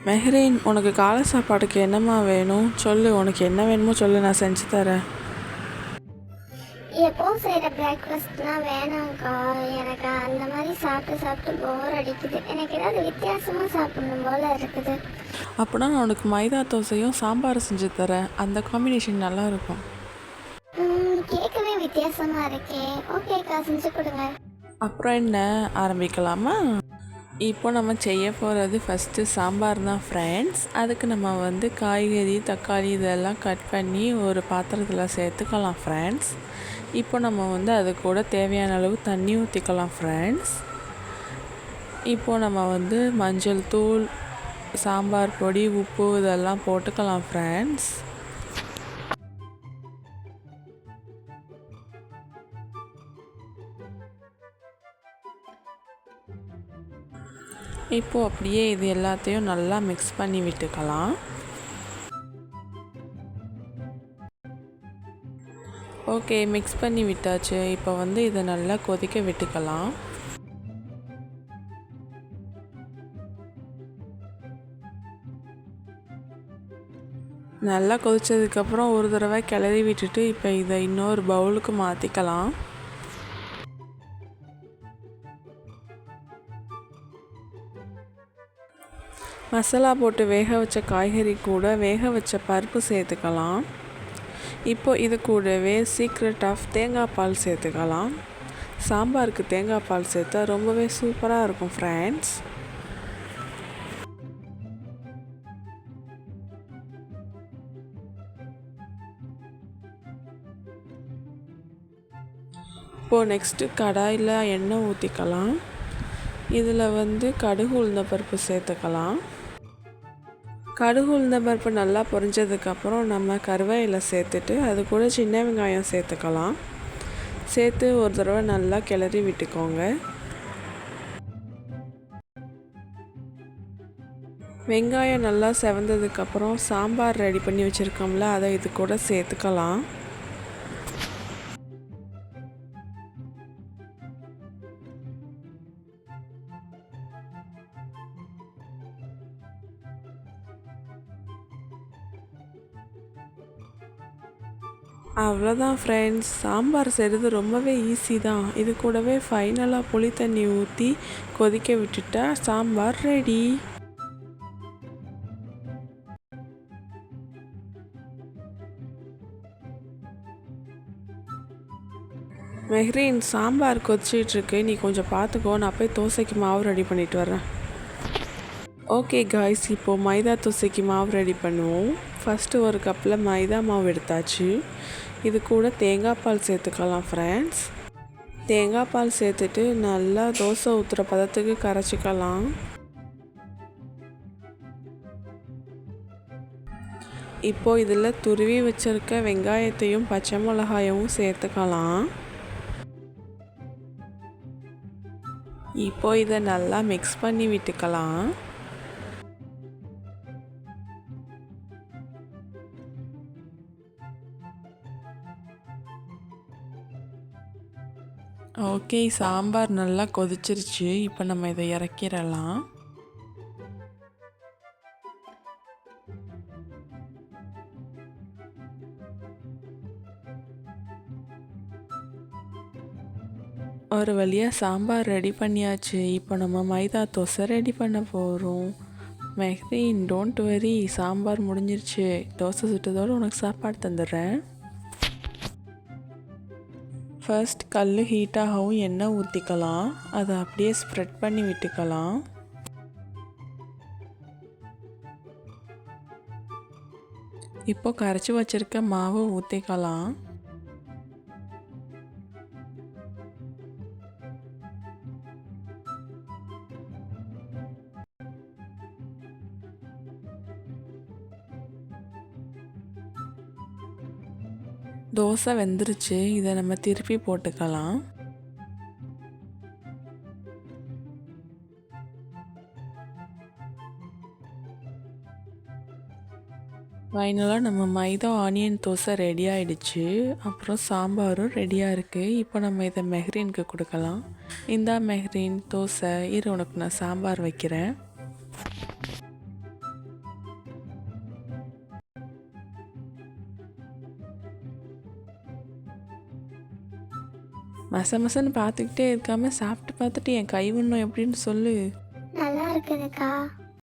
மெஹ்ரீன், உனக்கு காலை சாப்பாடுக்கு என்னம்மா வேணும் சொல்லு. உனக்கு என்ன வேணுமோ சொல்லு, நான் செஞ்சு தரேன். எப்போவும் செய்கிற பிரேக்ஃபாஸ்ட்லாம் வேணாங்க்கா. எனக்கு அந்த மாதிரி சாப்பிட்டு சாப்பிட்டு போர் அடிக்குது. எனக்கு ஏதாவது வித்தியாசமாக சாப்பிடணும் போல் இருக்குது. அப்படின்னா நான் உனக்கு மைதா தோசையும் சாம்பார் செஞ்சு தரேன். அந்த காம்பினேஷன் நல்லாயிருக்கும். கேட்கவே வித்தியாசமாக இருக்கே. ஓகேக்கா, செஞ்சு கொடுங்க. அப்புறம் என்ன, ஆரம்பிக்கலாமா? இப்போ நம்ம செய்ய போகிறது ஃபஸ்ட்டு சாம்பார் தான் ஃப்ரெண்ட்ஸ். அதுக்கு நம்ம காய்கறி, தக்காளி இதெல்லாம் கட் பண்ணி ஒரு பாத்திரத்தில் சேர்த்துக்கலாம் ஃப்ரெண்ட்ஸ். இப்போ நம்ம அது கூட தேவையான அளவு தண்ணி ஊற்றிக்கலாம் ஃப்ரெண்ட்ஸ். இப்போது நம்ம மஞ்சள் தூள், சாம்பார் பொடி, உப்பு இதெல்லாம் போட்டுக்கலாம் ஃப்ரெண்ட்ஸ். இப்போது அப்படியே இது எல்லாத்தையும் நல்லா மிக்ஸ் பண்ணி விட்டுக்கலாம். ஓகே, மிக்ஸ் பண்ணி விட்டாச்சு. இப்போ இதை நல்லா கொதிக்க விட்டுக்கலாம். நல்லா கொதித்ததுக்கப்புறம் ஒரு தடவை கிளறி விட்டுட்டு இப்போ இதை இன்னொரு பவுலுக்கு மாற்றிக்கலாம். மசாலா போட்டு வேக வச்ச காய்கறி கூட வேக வச்ச பருப்பு சேர்த்துக்கலாம். இப்போ இது கூடவே சீக்ரெட் ஆஃப் தேங்காய் பால் சேர்த்துக்கலாம். சாம்பாருக்கு தேங்காய் பால் சேர்த்தா ரொம்பவே சூப்பராக இருக்கும் ஃப்ரெண்ட்ஸ். இப்போது நெக்ஸ்ட்டு கடாயில் எண்ணெய் ஊற்றிக்கலாம். இதில் கடுகு உளுந்த பருப்பு சேர்த்துக்கலாம். கடுகு உளுந்த பருப்பு நல்லா பொரிஞ்சதுக்கப்புறம் நம்ம கருவேப்பிலை சேர்த்துட்டு அது கூட சின்ன வெங்காயம் சேர்த்துக்கலாம். சேர்த்து ஒரு தடவை நல்லா கிளறி விட்டுக்கோங்க. வெங்காயம் நல்லா செவந்ததுக்கப்புறம் சாம்பார் ரெடி பண்ணி வச்சுருக்கோம்ல, அதை இது கூட சேர்த்துக்கலாம். அவ்வளோதான் ஃப்ரெண்ட்ஸ், சாம்பார் செய்கிறது ரொம்பவே ஈஸி தான். இது கூடவே ஃபைனலாக புளி தண்ணி ஊற்றி கொதிக்க விட்டுட்டா சாம்பார் ரெடி. மெஹ்ரீன், சாம்பார் கொதிச்சிட்ருக்கு, நீ கொஞ்சம் பார்த்துக்கோ. நான் போய் தோசைக்கு மாவு ரெடி பண்ணிட்டு வரேன். ஓகே காய்ஸ், இப்போது மைதா தோசைக்கு மாவு ரெடி பண்ணுவோம். ஃபஸ்ட்டு ஒரு கப்பில் மைதா மாவு எடுத்தாச்சு. இது கூட தேங்காய் பால் சேர்த்துக்கலாம் ஃப்ரெண்ட்ஸ். தேங்காய் பால் சேர்த்துட்டு நல்லா தோசை ஊற்றுற பதத்துக்கு கரைச்சிக்கலாம். இப்போது இதில் துருவி வச்சுருக்க வெங்காயத்தையும் பச்சை மிளகாயும் சேர்த்துக்கலாம். இப்போ இதை நல்லா மிக்ஸ் பண்ணி விட்டுக்கலாம். ஓகே, சாம்பார் நல்லா கொதிச்சிருச்சு. இப்போ நம்ம இதை இறக்கிடலாம். ஒரு வழியாக சாம்பார் ரெடி பண்ணியாச்சு. இப்போ நம்ம மைதா தோசை ரெடி பண்ண போகிறோம். மெஹ்ரீன், டோன்ட் வரி, சாம்பார் முடிஞ்சிருச்சு. தோசை சுட்டதோடு உனக்கு சாப்பாடு தந்துடுறேன். ஃபர்ஸ்ட் கல் ஹீட்டாகவும் எண்ணெய் ஊற்றிக்கலாம். அதை அப்படியே ஸ்ப்ரெட் பண்ணி விட்டுக்கலாம். இப்போ கரைச்சி வச்சுருக்க மாவு ஊற்றிக்கலாம். தோசை வெந்துருச்சு. இதை நம்ம திருப்பி போட்டுக்கலாம். ஃபைனலாக நம்ம மைதா ஆனியன் தோசை ரெடி ஆகிடுச்சு. அப்புறம் சாம்பாரும் ரெடியாக இருக்குது. இப்போ நம்ம இதை மெஹ்ரீனுக்கு கொடுக்கலாம். இந்தா மெஹ்ரீன், தோசை. இரு, உனக்கு நான் சாம்பார் வைக்கிறேன். மசன்னு பார்த்துக்கிட்டே இருக்காமல் சாப்பிட்டு பார்த்துட்டு என் கை உண்ணும் எப்படின்னு சொல்லு. நல்லா இருக்குதுக்கா.